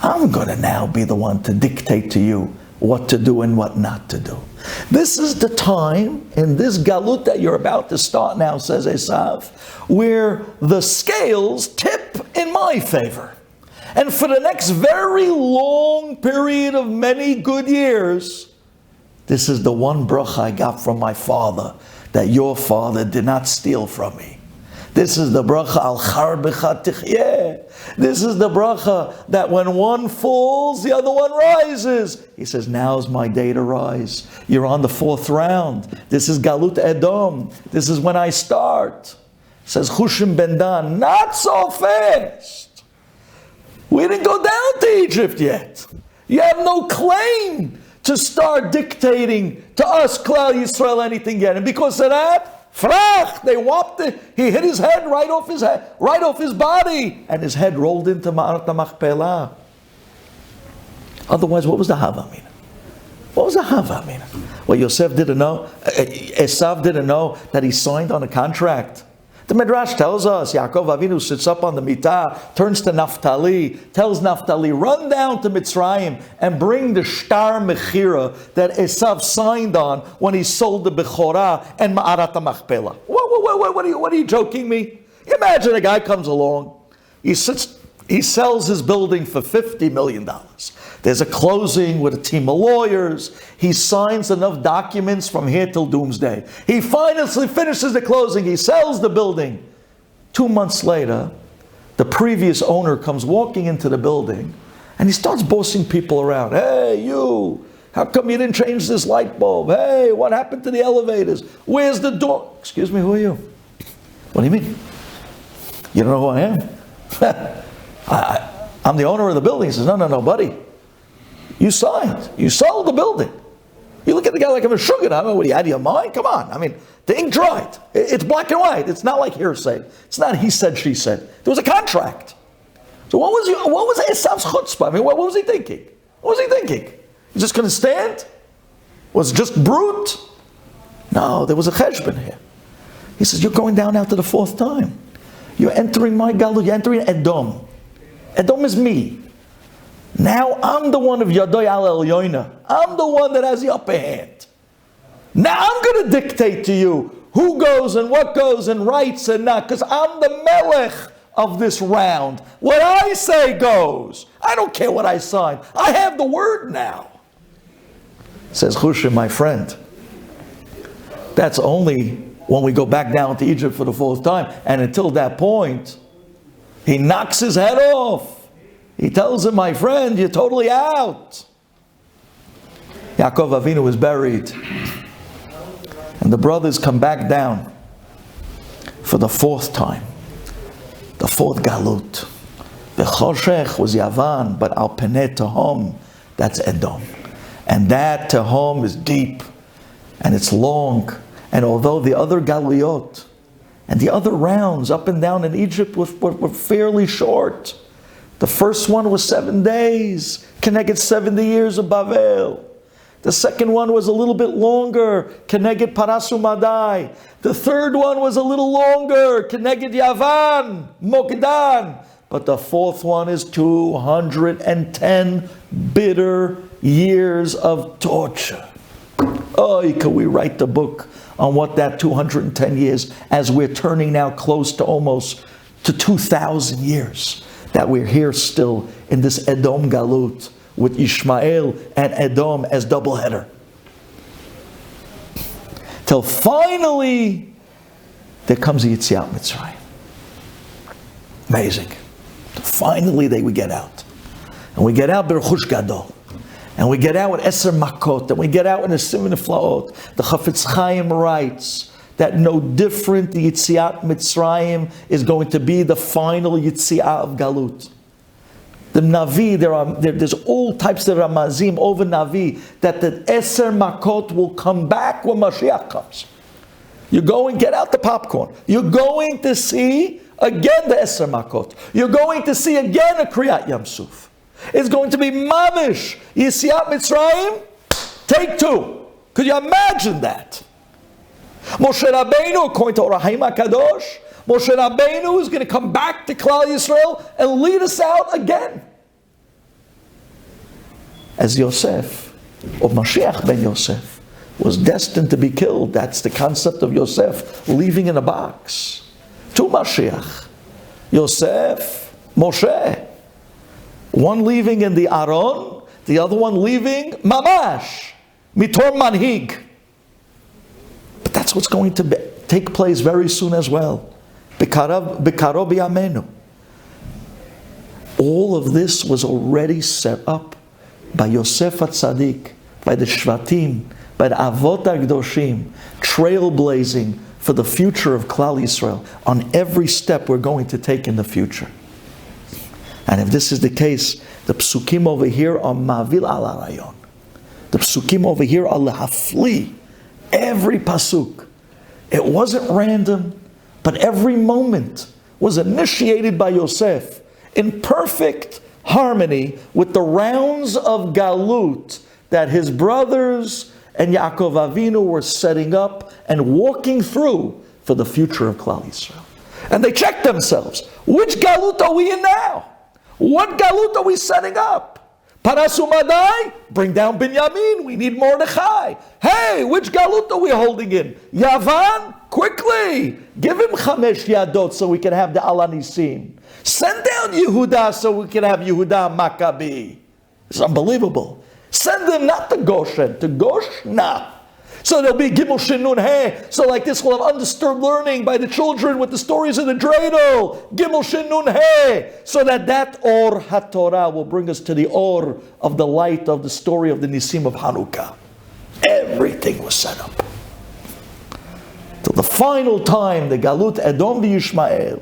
I'm going to now be the one to dictate to you what to do and what not to do. This is the time in this galut that you're about to start now, says Esav, where the scales tip in my favor. And for the next very long period of many good years, this is the one bracha I got from my father that your father did not steal from me. This is the bracha al charbecha tichyeh. This is the bracha that when one falls, the other one rises. He says, now's my day to rise. You're on the 4th round. This is Galut Edom. This is when I start. Says Chushim ben Dan, not so fast. We didn't go down to Egypt yet. You have no claim to start dictating to us, Klal Yisrael, anything yet. And because of that, Frach, they whopped it. He hit his head right off his body, and his head rolled into Ma'arat HaMachpelah. Otherwise, what was the Havamina? What was the Havamina? Well, Yosef didn't know. Esav didn't know that he signed on a contract. The Midrash tells us, Yaakov Avinu sits up on the mitah, turns to Naphtali, tells Naphtali, run down to Mitzrayim and bring the shtar mechira that Esav signed on when he sold the Bechorah and Ma'arat HaMachpelah. What are you joking me? Imagine a guy comes along, he sells his building for $50 million. There's a closing with a team of lawyers. He signs enough documents from here till doomsday. He finally finishes the closing. He sells the building. 2 months later, the previous owner comes walking into the building and he starts bossing people around. Hey, you How come you didn't change this light bulb? Hey, what happened to the elevators? Where's the door? Excuse me, who are you? What do you mean? You don't know who I am? I'm the owner of the building. He says, no, buddy. You signed. You sold the building. You look at the guy like I'm a sugar. I don't know, what, are you out of your mind? Come on. I mean, the ink dried. It's black and white. It's not like hearsay. It's not he said, she said. There was a contract. So what was Esav's chutzpah? I mean, what was he thinking? What was he thinking? He's just going to stand? Was it just brute? No, there was a cheshbon here. He says, you're going down now to the fourth time. You're entering my galut. You're entering Edom. Edom is me. Now I'm the one of Yadoy al Elyoina. I'm the one that has the upper hand. Now I'm going to dictate to you who goes and what goes and rights and not, because I'm the melech of this round. What I say goes. I don't care what I sign. I have the word now. Says Hushim, my friend, that's only when we go back down to Egypt for the fourth time. And until that point, he knocks his head off. He tells him, my friend, you're totally out. Yaakov Avinu was buried. And the brothers come back down for the fourth time. The fourth galut. The choshech was Yavan, but al peneh tehom, that's Edom. And that tehom is deep. And it's long. And although the other galuyot and the other rounds up and down in Egypt were fairly short, the first one was 7 days, connected 70 years of Bavel. The second one was a little bit longer, connected Parasu Madai. The third one was a little longer, connected Yavan, Mokdan. But the fourth one is 210 bitter years of torture. Oh, can we write the book on what that 210 years, as we're turning now close to almost to 2,000 years, that we're here still in this Edom Galut with Ishmael and Edom as doubleheader. Till finally there comes the Yetziat Mitzrayim. Amazing. Finally they would get out. And we get out B'Rechush Gadol. And we get out with Eser Makot. And we get out in the Siman Flaot. The Chafetz Chaim writes that no different, the Yetziat Mitzrayim is going to be the final Yetziat of Galut. The Navi, there's all types of Ramazim over Navi, that the Eser Makot will come back when Mashiach comes. You go and get out the popcorn. You're going to see again the Eser Makot. You're going to see again a Kriyat Yam Suf. It's going to be Mamish, Yetziat Mitzrayim, take two. Could you imagine that? Moshe Rabbeinu, according to Orahaim HaKadosh, Moshe Rabbeinu is going to come back to Klal Yisrael and lead us out again. As Yosef, or Mashiach ben Yosef, was destined to be killed. That's the concept of Yosef leaving in a box. To Mashiach. Yosef, Moshe. One leaving in the Aron, the other one leaving Mamash, Mitor Manhig. But that's what's going to take place very soon as well. Bikaro b'yamenu. All of this was already set up by Yosef Hatzadik, by the Shvatim, by the Avot HaKdoshim, trailblazing for the future of Klal Yisrael on every step we're going to take in the future. And if this is the case, the psukim over here are mavil al arayon. The psukim over here are lehafli. Every pasuk. It wasn't random, but every moment was initiated by Yosef in perfect harmony with the rounds of Galut that his brothers and Yaakov Avinu were setting up and walking through for the future of Klal Yisrael. And they checked themselves. Which Galut are we in now? What Galut are we setting up? Parasu Madai, bring down Binyamin, we need Mordechai. Hey, which Galut are we holding in? Yavan, quickly, give him Chamesh Yadot so we can have the Alanisim. Send down Yehuda so we can have Yehuda Maccabi. It's unbelievable. Send them not to Goshen, to Goshna. So there'll be Gimel Shin Nun He. So like this, we'll have undisturbed learning by the children with the stories of the dreidel. Gimel Shin Nun He. So that Or HaTorah will bring us to the Or of the light of the story of the Nisim of Hanukkah. Everything was set up. Till the final time, the Galut Edom v'Yishmael,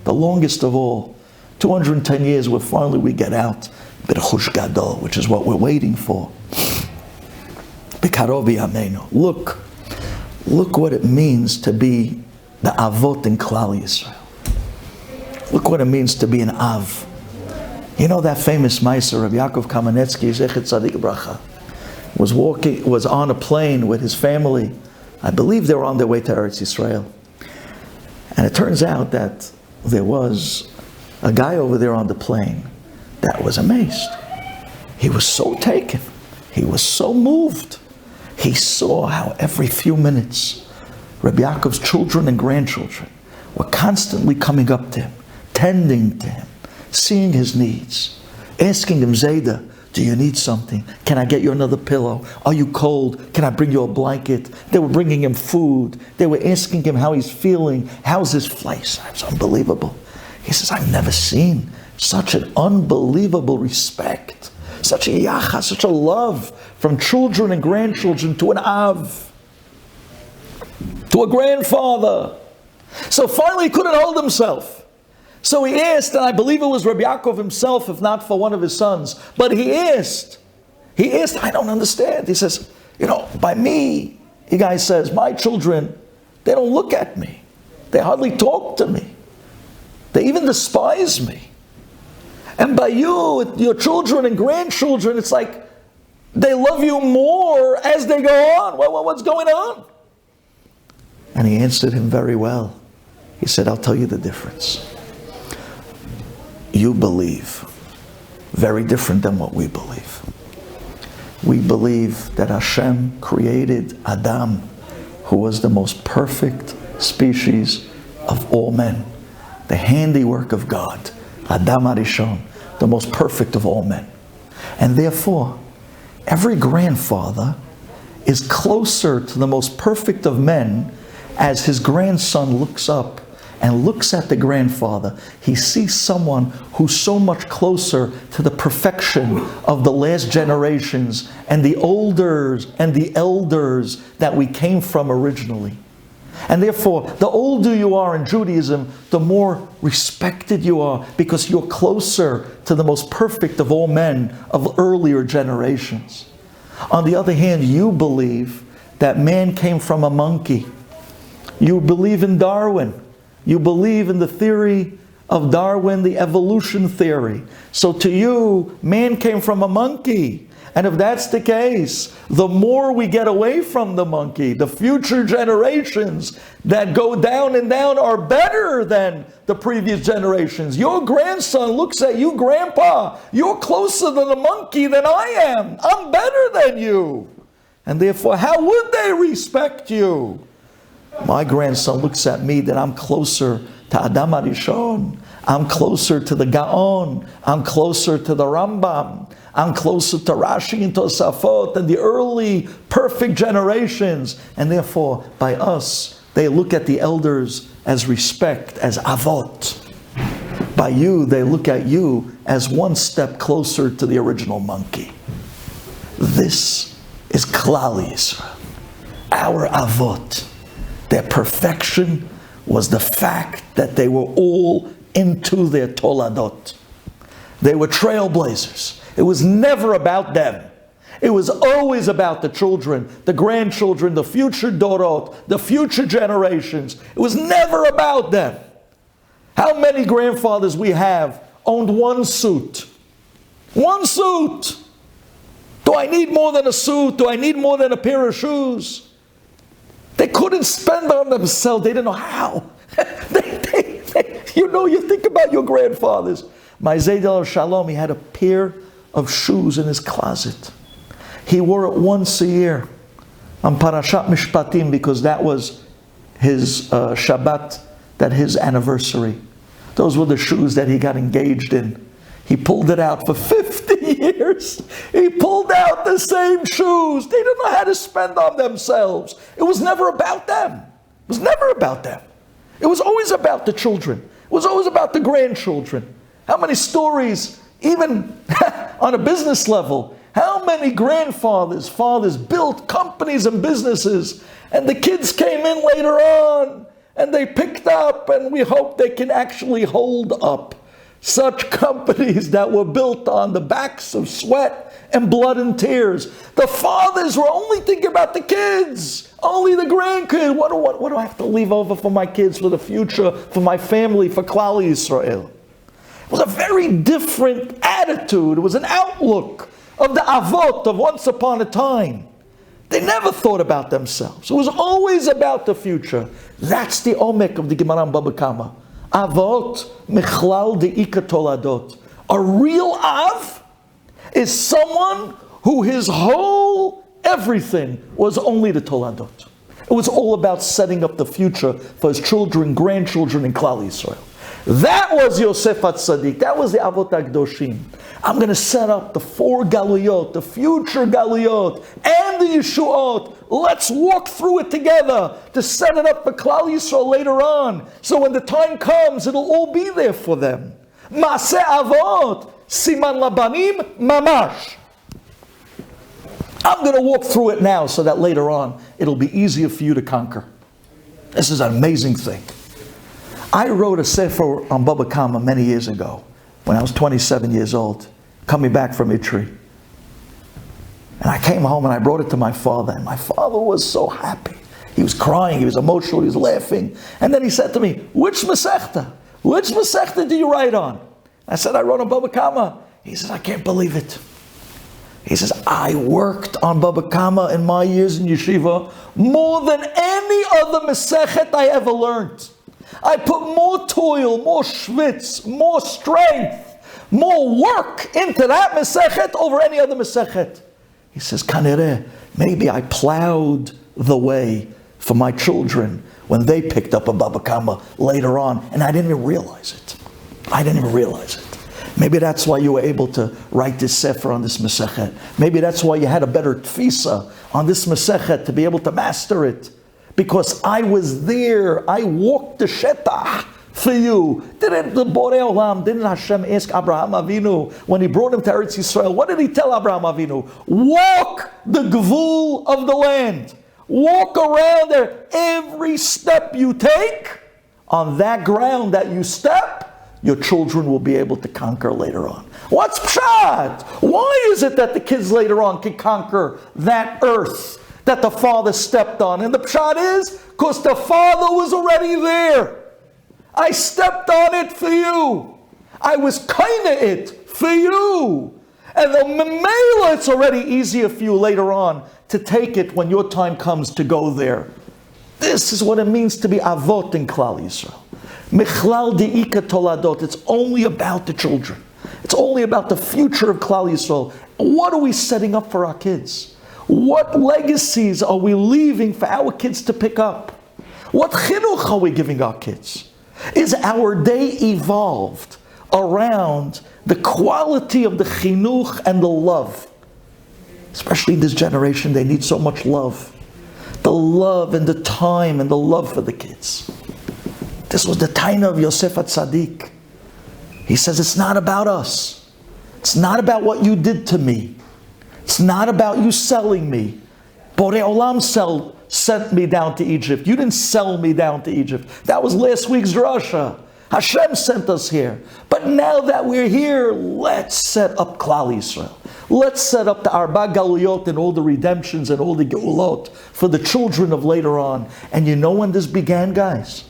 the longest of all, 210 years where finally we get out. B'Chush Gadol, which is what we're waiting for. B'Karov Yameinu. Look what it means to be the Avot in Klal Yisrael. Look what it means to be an Av. You know that famous Meiser, Rabbi Yaakov Kamenetsky, Zechet Tzadik Bracha, was on a plane with his family. I believe they were on their way to Eretz Yisrael. And it turns out that there was a guy over there on the plane that was amazed. He was so taken. He was so moved. He saw how every few minutes Rabbi Yaakov's children and grandchildren were constantly coming up to him, tending to him, seeing his needs, asking him, Zayda, do you need something? Can I get you another pillow? Are you cold? Can I bring you a blanket? They were bringing him food. They were asking him how he's feeling. How's his flight? It's unbelievable. He says, I've never seen such an unbelievable respect, such a yacha, such a love from children and grandchildren to an Av, to a grandfather. So finally he couldn't hold himself. So he asked, and I believe it was Rabbi Yaakov himself, if not for one of his sons, but he asked, I don't understand. He says, by me, the guy says, my children, they don't look at me. They hardly talk to me. They even despise me. And by you, your children and grandchildren, it's like they love you more as they go on. What's going on? And he answered him very well. He said, I'll tell you the difference. You believe very different than what we believe. We believe that Hashem created Adam, who was the most perfect species of all men, the handiwork of God, Adam Arishon, the most perfect of all men. And therefore, every grandfather is closer to the most perfect of men as his grandson looks up and looks at the grandfather. He sees someone who's so much closer to the perfection of the last generations and the elders that we came from originally. And therefore, the older you are in Judaism, the more respected you are because you're closer to the most perfect of all men of earlier generations. On the other hand, you believe that man came from a monkey. You believe in Darwin. You believe in the theory of Darwin, the evolution theory. So to you, man came from a monkey. And if that's the case, the more we get away from the monkey, the future generations that go down and down are better than the previous generations. Your grandson looks at you, Grandpa, you're closer to the monkey than I am. I'm better than you. And therefore, how would they respect you? My grandson looks at me that I'm closer to Adam Arishon. I'm closer to the Gaon. I'm closer to the Rambam. I'm closer to Rashi and Tosafot and the early perfect generations. And therefore, by us, they look at the elders as respect, as avot. By you, they look at you as one step closer to the original monkey. This is Klal Yisrael, our avot. Their perfection was the fact that they were all into their toladot. They were trailblazers. It was never about them. It was always about the children, the grandchildren, the future dorot, the future generations. It was never about them. How many grandfathers we have owned one suit? One suit! Do I need more than a suit? Do I need more than a pair of shoes? They couldn't spend on themselves. They didn't know how. You think about your grandfathers. My Zaydel Shalom, he had a pair of shoes in his closet. He wore it once a year on Parashat Mishpatim because that was his Shabbat, his anniversary. Those were the shoes that he got engaged in. He pulled it out for 50 years, he pulled out the same shoes. They didn't know how to spend on themselves. It was never about them. It was never about them. It was always about the children. It was always about the grandchildren. How many stories, even on a business level, how many grandfathers, fathers built companies and businesses, and the kids came in later on, and they picked up, and we hope they can actually hold up such companies that were built on the backs of sweat and blood and tears. The fathers were only thinking about the kids, only the grandkids. What do I have to leave over for my kids, for the future, for my family, for Klal Yisrael? It was a very different attitude. It was an outlook of the avot of once upon a time. They never thought about themselves. It was always about the future. That's the omek of the Gemara in Baba Kama. Avot michlal de'ika toladot. A real av is someone who his whole everything was only the toladot. It was all about setting up the future for his children, grandchildren, and Klal Yisrael. That was Yosef Hatzadik. That was the Avot HaKdoshim. I'm going to set up the 4 Galuyot, the future Galuyot, and the Yeshuot. Let's walk through it together to set it up for Klal Yisrael later on. So when the time comes, it'll all be there for them. Maaseh Avot, Siman Labanim, Mamash. I'm going to walk through it now so that later on, it'll be easier for you to conquer. This is an amazing thing. I wrote a sefer on Baba Kama many years ago, when I was 27 years old, coming back from Itri. And I came home and I brought it to my father, and my father was so happy. He was crying, he was emotional, he was laughing. And then he said to me, which Masechta do you write on? I said, I wrote on Baba Kama. He says, I can't believe it. He says, I worked on Baba Kama in my years in yeshiva more than any other Masechet I ever learned. I put more toil, more schwitz, more strength, more work into that Masechet over any other Masechet. He says, Kanireh, maybe I plowed the way for my children when they picked up a Baba Kama later on, and I didn't even realize it. Maybe that's why you were able to write this sefer on this Masechet. Maybe that's why you had a better tfisa on this Masechet to be able to master it. Because I was there, I walked the shetach for you. Didn't Hashem ask Abraham Avinu when he brought him to Eretz Yisrael? What did he tell Abraham Avinu? Walk the gvul of the land. Walk around there. Every step you take, on that ground that you step, your children will be able to conquer later on. What's pshat? Why is it that the kids later on can conquer that earth that the father stepped on? And the pshat is, because the father was already there. I stepped on it for you. I was kinda it for you. And the memela, it's already easier for you later on to take it when your time comes to go there. This is what it means to be avot in Klal Yisrael. Michlal de'ika toladot. It's only about the children. It's only about the future of Klal Yisrael. What are we setting up for our kids? What legacies are we leaving for our kids to pick up? What chinuch are we giving our kids? Is our day evolved around the quality of the chinuch and the love? Especially in this generation, they need so much love. The love and the time and the love for the kids. This was the taina of Yosef Hatzadik. He says, it's not about us. It's not about what you did to me. It's not about you selling me. Borei Olam sent me down to Egypt. You didn't sell me down to Egypt. That was last week's drasha. Hashem sent us here. But now that we're here, let's set up Klal Yisrael. Let's set up the Arba Galuyot and all the redemptions and all the Geulot for the children of later on. And you know when this began, guys?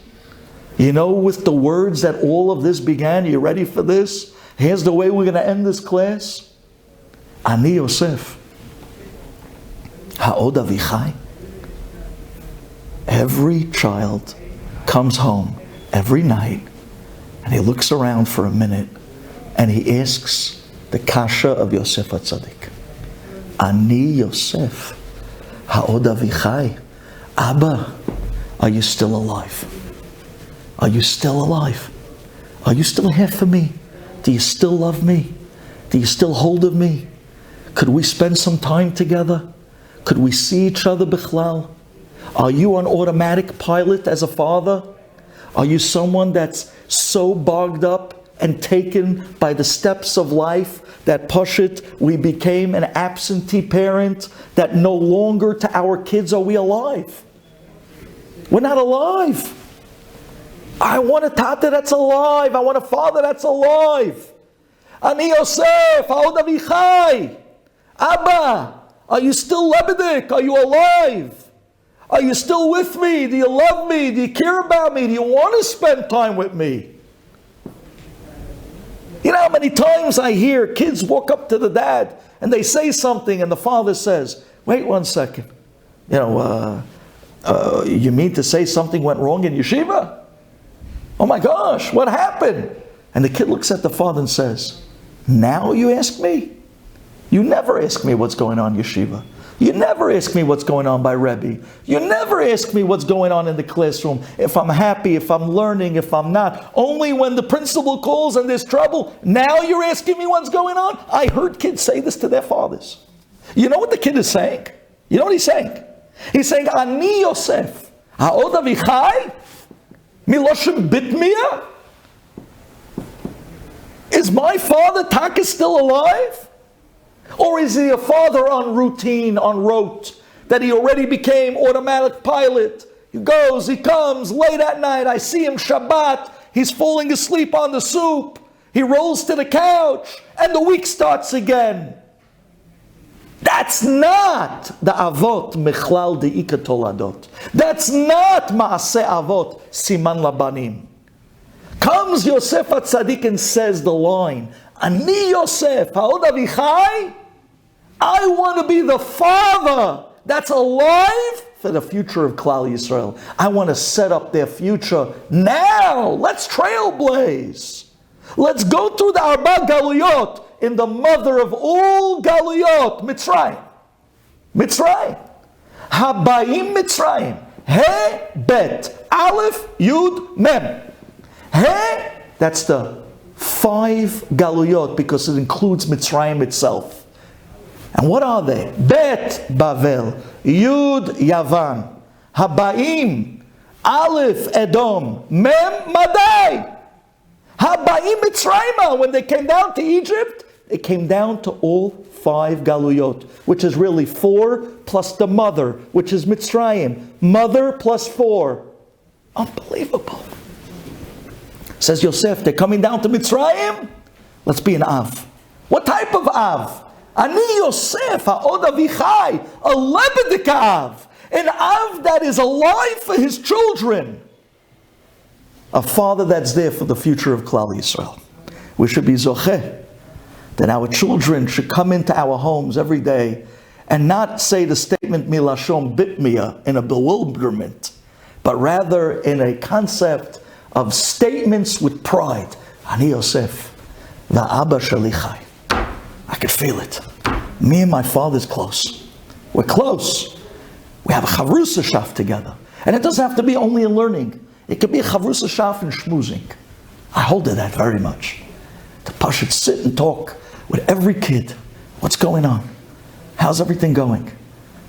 You know with the words that all of this began? You ready for this? Here's the way we're going to end this class. Ani Yosef. Ha'od Avichai. Every child comes home every night and he looks around for a minute and he asks the kasha of Yosef Hatzadik. Ani Yosef. Ha'od Avichai. Abba, are you still alive? Are you still alive? Are you still here for me? Do you still love me? Do you still hold of me? Could we spend some time together? Could we see each other bichlal? Are you on automatic pilot as a father? Are you someone that's so bogged up and taken by the steps of life that Pashit, we became an absentee parent, that no longer to our kids are we alive? We're not alive. I want a tata that's alive. I want a father that's alive. Ani Yosef, ha'od avichai. Abba, are you still Lebedik? Are you alive? Are you still with me? Do you love me? Do you care about me? Do you want to spend time with me? You know how many times I hear kids walk up to the dad and they say something and the father says, wait 1 second. You mean to say something went wrong in yeshiva? Oh my gosh, what happened? And the kid looks at the father and says, now you ask me? You never ask me what's going on in yeshiva. You never ask me what's going on by Rebbe. You never ask me what's going on in the classroom. If I'm happy, if I'm learning, if I'm not. Only when the principal calls and there's trouble, now you're asking me what's going on? I heard kids say this to their fathers. You know what the kid is saying? You know what he's saying? He's saying, Ani Yosef, ha'od avichai, miloshem bitmiya? Is my father Taka still alive? Or is he a father on routine, on rote, that he already became automatic pilot? He goes, he comes, late at night, I see him Shabbat, he's falling asleep on the soup, he rolls to the couch, and the week starts again. That's not the avot mechlal de'ika toladot. That's not maaseh avot siman labanim. Comes Yosef Hatzadik and says the line, Ani Yosef, ha'od avichai, I want to be the father that's alive for the future of Klal Yisrael. I want to set up their future now. Let's trailblaze. Let's go through the Arba Galuyot in the mother of all Galuyot, Mitzrayim. Mitzrayim. Habayim Mitzrayim. He bet. Aleph Yud Mem. He, that's the 5 Galuyot because it includes Mitzrayim itself. And what are they? Bet Bavel, Yud Yavan, Habayim, Aleph Edom, Mem Madai. Habayim Mitzrayim. When they came down to Egypt, it came down to all 5 Galuyot, which is really 4 plus the mother, which is Mitzrayim. Mother plus 4. Unbelievable. Says Yosef, they're coming down to Mitzrayim? Let's be an Av. What type of Av? Ani Yosef, ha'od avichai, a Lebedik Av. An Av that is alive for his children. A father that's there for the future of Klal Yisrael. We should be zocheh, that our children should come into our homes every day and not say the statement milashon bitmiya in a bewilderment, but rather in a concept of statements with pride. Ani Yosef, va'abba shalichai. I could feel it. Me and my father's close. We're close. We have a chavrusa shaf together. And it doesn't have to be only in learning. It could be a chavrusa shaf in schmoozing. I hold to that very much. To Pashut sit and talk with every kid. What's going on? How's everything going?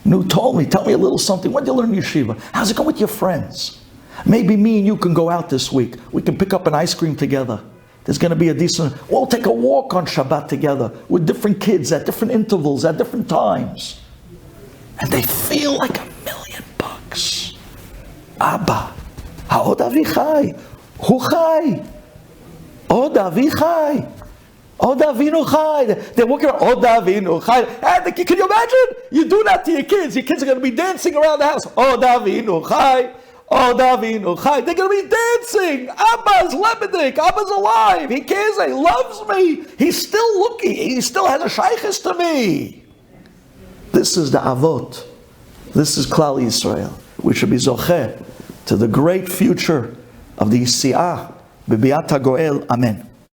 Nu told me, tell me a little something. When did you learn yeshiva? How's it going with your friends? Maybe me and you can go out this week. We can pick up an ice cream together. There's going to be a decent, we'll take a walk on Shabbat together with different kids at different intervals, at different times. And they feel like $1,000,000. Abba, ha'od avichai, hu chai, od avichai, od avinu chai. They're walking around, od avinu chai. And can you imagine? You do that to your kids. Your kids are going to be dancing around the house. Od avinu chai. Oh, Davinu Chai, they're going to be dancing. Abba's Lebedik, Abba's alive. He cares, he loves me. He's still looking, he still has a shaykhis to me. This is the Avot. This is Klal Yisrael. We should be zocheh to the great future of the Yisi'ah, B'biat HaGoel. Amen.